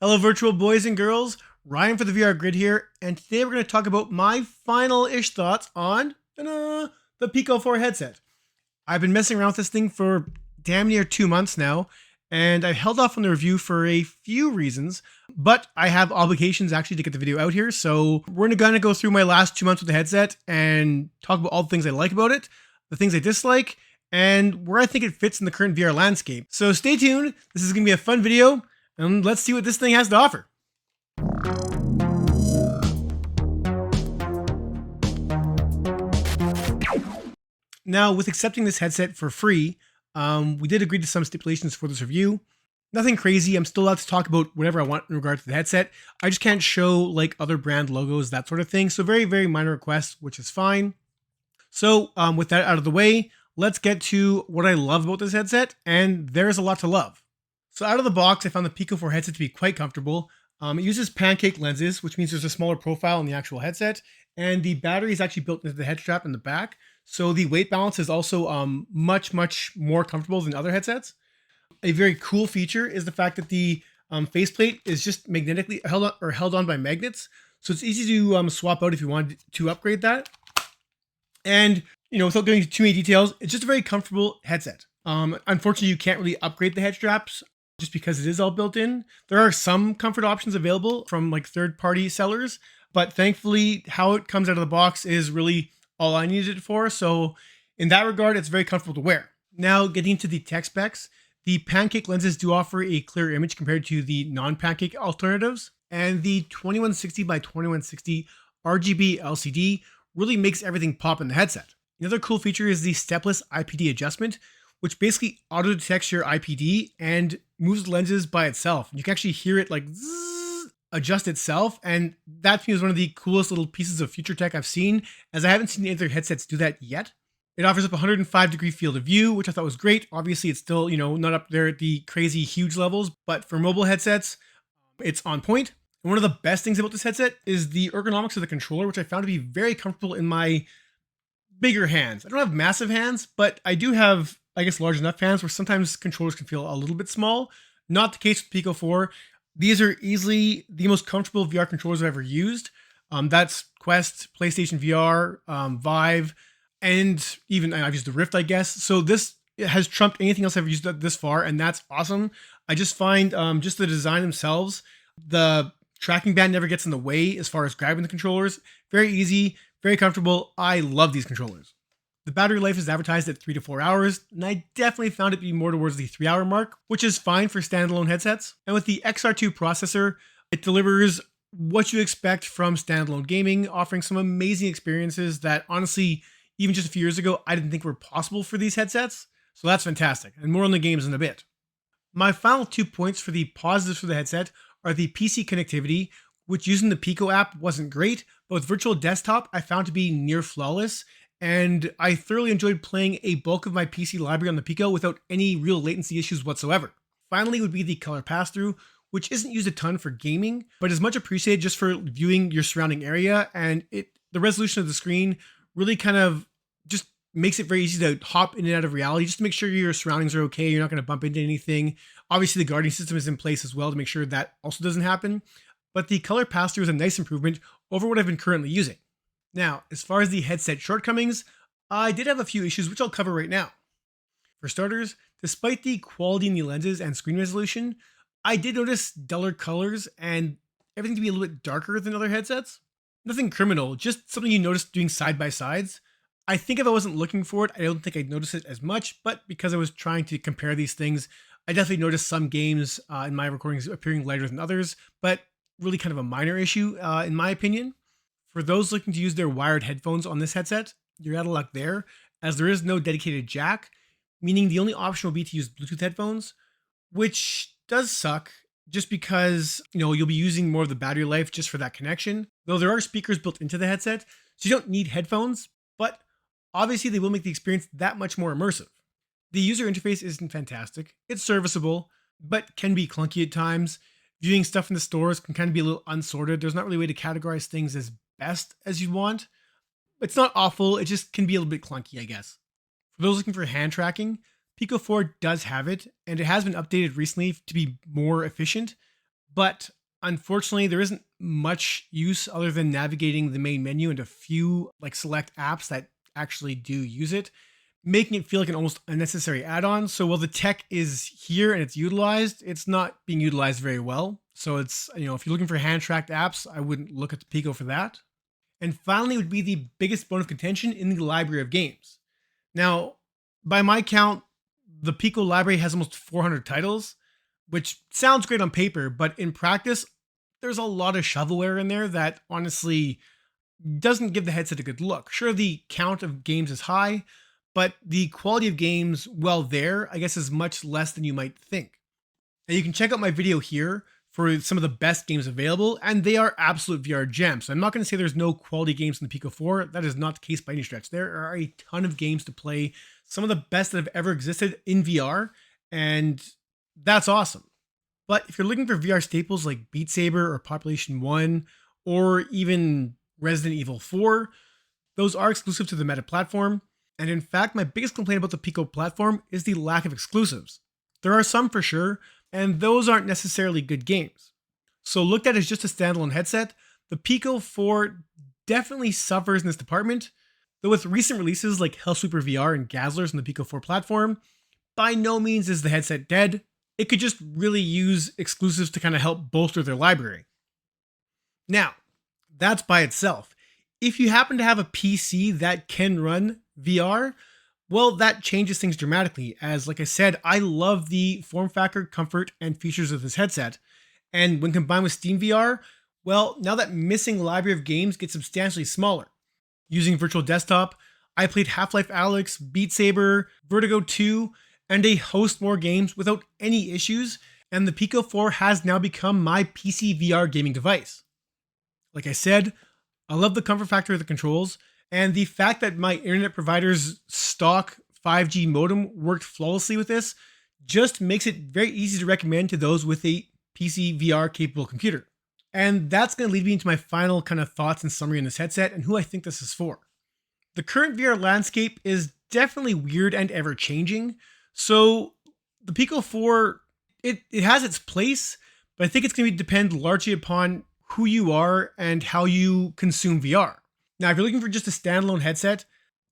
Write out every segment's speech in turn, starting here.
Hello, virtual boys and girls. Ryan for the VR Grid here, and today we're going to talk about my final-ish thoughts on the Pico 4 headset. I've been messing around with this thing for damn near 2 months now, and I held off on the review for a few reasons, but I have obligations actually to get the video out here, so we're going to go through my last 2 months with the headset and talk about all the things I like about it, the things I dislike, and where I think it fits in the current VR landscape. So stay tuned. This is going to be a fun video, and let's see what this thing has to offer. Now, with accepting this headset for free, we did agree to some stipulations for this review. Nothing crazy. I'm still allowed to talk about whatever I want in regard to the headset. I just can't show like other brand logos, that sort of thing. So very, very minor requests, which is fine. So with that out of the way, let's get to what I love about this headset. And there's a lot to love. So out of the box, I found the Pico 4 headset to be quite comfortable. It uses pancake lenses, which means there's a smaller profile in the actual headset. And the battery is actually built into the head strap in the back. So the weight balance is also much, much more comfortable than other headsets. A very cool feature is the fact that the faceplate is just magnetically held on by magnets. So it's easy to swap out if you wanted to upgrade that. And, without going into too many details, it's just a very comfortable headset. Unfortunately, you can't really upgrade the head straps just because it is all built in. There are some comfort options available from like third-party sellers, but thankfully how it comes out of the box is really all I needed it for. So in that regard, it's very comfortable to wear. Now getting into the tech specs, the pancake lenses do offer a clear image compared to the non-pancake alternatives. And the 2160 by 2160 RGB LCD really makes everything pop in the headset. Another cool feature is the stepless IPD adjustment, which basically auto detects your IPD and moves the lenses by itself. You can actually hear it like zzz, adjust itself. And that to me is one of the coolest little pieces of future tech I've seen, as I haven't seen any other headsets do that yet. It offers up a 105-degree field of view, which I thought was great. Obviously, it's still, not up there at the crazy huge levels, but for mobile headsets, it's on point. And one of the best things about this headset is the ergonomics of the controller, which I found to be very comfortable in my bigger hands. I don't have massive hands, but I do have, I guess, large enough hands where sometimes controllers can feel a little bit small. Not the case with Pico 4. These are easily the most comfortable VR controllers I've ever used. That's Quest, PlayStation VR, Vive, and even I've used the Rift, I guess. So this has trumped anything else I've used this far, and that's awesome. I just find just the design themselves, the tracking band never gets in the way as far as grabbing the controllers. Very easy, very comfortable. I love these controllers. The battery life is advertised at 3 to 4 hours, and I definitely found it to be more towards the 3-hour mark, which is fine for standalone headsets. And with the XR2 processor, it delivers what you expect from standalone gaming, offering some amazing experiences that honestly, even just a few years ago, I didn't think were possible for these headsets. So that's fantastic, and more on the games in a bit. My final 2 points for the positives for the headset are the PC connectivity, which using the Pico app wasn't great, but with virtual desktop, I found to be near flawless. And I thoroughly enjoyed playing a bulk of my PC library on the Pico without any real latency issues whatsoever. Finally would be the color pass-through, which isn't used a ton for gaming, but is much appreciated just for viewing your surrounding area. And the resolution of the screen really kind of just makes it very easy to hop in and out of reality, just to make sure your surroundings are okay, you're not going to bump into anything. Obviously, the guarding system is in place as well to make sure that also doesn't happen. But the color pass-through is a nice improvement over what I've been currently using. Now, as far as the headset shortcomings, I did have a few issues which I'll cover right now. For starters, despite the quality in the lenses and screen resolution, I did notice duller colors and everything to be a little bit darker than other headsets. Nothing criminal, just something you notice doing side-by-sides. I think if I wasn't looking for it, I don't think I'd notice it as much, but because I was trying to compare these things, I definitely noticed some games in my recordings appearing lighter than others, but really kind of a minor issue in my opinion. For those looking to use their wired headphones on this headset, you're out of luck there, as there is no dedicated jack, meaning the only option will be to use Bluetooth headphones, which does suck just because, you'll be using more of the battery life just for that connection. Though there are speakers built into the headset, so you don't need headphones, but obviously they will make the experience that much more immersive. The user interface isn't fantastic. It's serviceable, but can be clunky at times. Viewing stuff in the stores can kind of be a little unsorted. There's not really a way to categorize things as best as you want. It's not awful, it just can be a little bit clunky, I guess. For those looking for hand tracking, Pico 4 does have it, and it has been updated recently to be more efficient, But unfortunately, there isn't much use other than navigating the main menu and a few like select apps that actually do use it, making it feel like an almost unnecessary add-on. So while the tech is here and it's utilized, it's not being utilized very well. So it's, if you're looking for hand-tracked apps, I wouldn't look at the Pico for that. And finally would be the biggest bone of contention in the library of games. Now, by my count, the Pico library has almost 400 titles, which sounds great on paper, but in practice, there's a lot of shovelware in there that honestly doesn't give the headset a good look. Sure, the count of games is high, but the quality of games, well, there, I guess, is much less than you might think. And you can check out my video here for some of the best games available, and they are absolute VR gems. I'm not going to say there's no quality games in the Pico 4. That is not the case by any stretch. There are a ton of games to play, some of the best that have ever existed in VR, and that's awesome. But if you're looking for VR staples like Beat Saber or Population 1, or even Resident Evil 4, those are exclusive to the Meta platform. And in fact, my biggest complaint about the Pico platform is the lack of exclusives. There are some for sure, and those aren't necessarily good games. So looked at as just a standalone headset, the Pico 4 definitely suffers in this department, though with recent releases like Hellsweeper VR and Gazzlers on the Pico 4 platform, by no means is the headset dead. It could just really use exclusives to kind of help bolster their library. Now, that's by itself. If you happen to have a PC that can run VR, well, that changes things dramatically. As like I said, I love the form factor, comfort, and features of this headset. And when combined with Steam VR, well, now that missing library of games gets substantially smaller. Using Virtual Desktop, I played Half-Life Alyx, Beat Saber, Vertigo 2, and a host more games without any issues, and the Pico 4 has now become my PC VR gaming device. Like I said, I love the comfort factor of the controls, and the fact that my internet provider's stock 5G modem worked flawlessly with this just makes it very easy to recommend to those with a PC VR capable computer. And that's going to lead me into my final kind of thoughts and summary on this headset and who I think this is for. The current VR landscape is definitely weird and ever changing. So the Pico 4, it has its place, but I think it's going to depend largely upon who you are and how you consume VR. Now, if you're looking for just a standalone headset,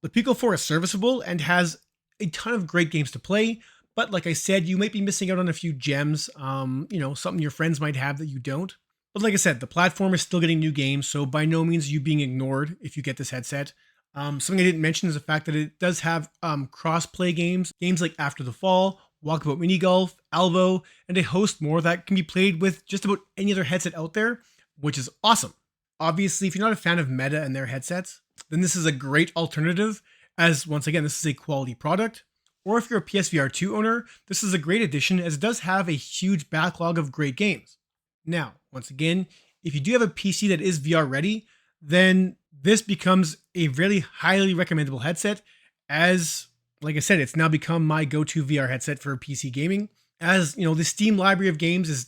the Pico 4 is serviceable and has a ton of great games to play. But like I said, you might be missing out on a few gems, something your friends might have that you don't. But like I said, the platform is still getting new games, so by no means are you being ignored if you get this headset. Something I didn't mention is the fact that it does have cross-play games like After the Fall, Walkabout Mini Golf, Alvo, and a host more that can be played with just about any other headset out there, which is awesome. Obviously, if you're not a fan of Meta and their headsets, then this is a great alternative, as once again, this is a quality product. Or if you're a PSVR 2 owner, this is a great addition as it does have a huge backlog of great games. Now, once again, if you do have a PC that is VR ready, then this becomes a really highly recommendable headset as, like I said, it's now become my go-to VR headset for PC gaming. As, the Steam library of games is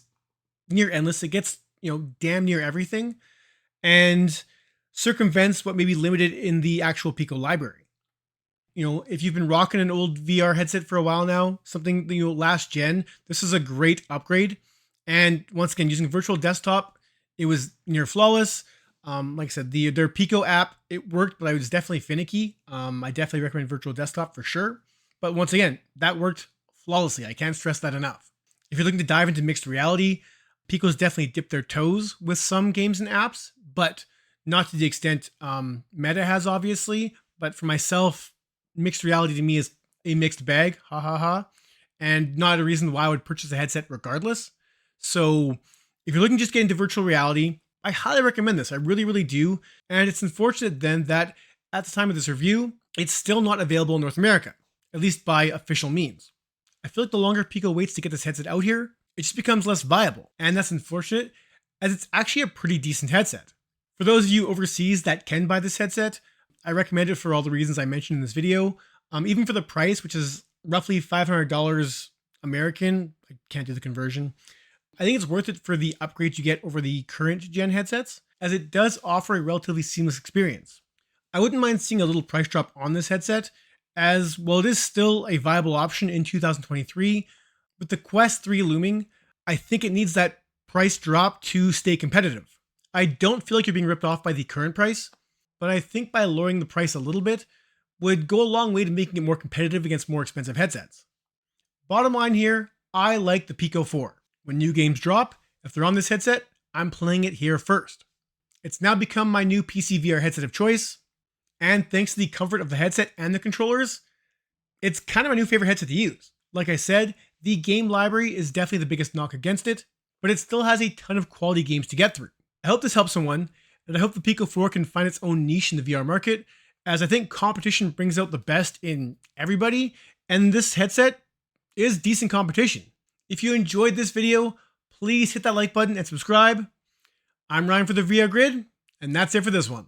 near endless. It gets, damn near everything and circumvents what may be limited in the actual Pico library. If you've been rocking an old VR headset for a while now, something, last gen, this is a great upgrade. And once again, using Virtual Desktop, it was near flawless. Like I said, their Pico app, it worked, but I was definitely finicky. I definitely recommend Virtual Desktop for sure. But once again, that worked flawlessly. I can't stress that enough. If you're looking to dive into mixed reality, Pico's definitely dipped their toes with some games and apps, but not to the extent Meta has, obviously. But for myself, mixed reality to me is a mixed bag, and not a reason why I would purchase a headset regardless. So if you're looking to just get into virtual reality, I highly recommend this. I really, really do. And it's unfortunate then that at the time of this review, it's still not available in North America, at least by official means. I feel like the longer Pico waits to get this headset out here, it just becomes less viable. And that's unfortunate, as it's actually a pretty decent headset. For those of you overseas that can buy this headset, I recommend it for all the reasons I mentioned in this video. Even for the price, which is roughly $500 American, I can't do the conversion. I think it's worth it for the upgrades you get over the current gen headsets, as it does offer a relatively seamless experience. I wouldn't mind seeing a little price drop on this headset, as well it is still a viable option in 2023. With the Quest 3 looming, I think it needs that price drop to stay competitive. I don't feel like you're being ripped off by the current price, but I think by lowering the price a little bit would go a long way to making it more competitive against more expensive headsets. Bottom line here, I like the Pico 4. When new games drop, if they're on this headset, I'm playing it here first. It's now become my new PC VR headset of choice, and thanks to the comfort of the headset and the controllers, it's kind of my new favorite headset to use. Like I said, the game library is definitely the biggest knock against it, but it still has a ton of quality games to get through. I hope this helps someone, and I hope the Pico 4 can find its own niche in the VR market, as I think competition brings out the best in everybody, and this headset is decent competition. If you enjoyed this video, please hit that like button and subscribe. I'm Ryan for the VR Grid, and that's it for this one.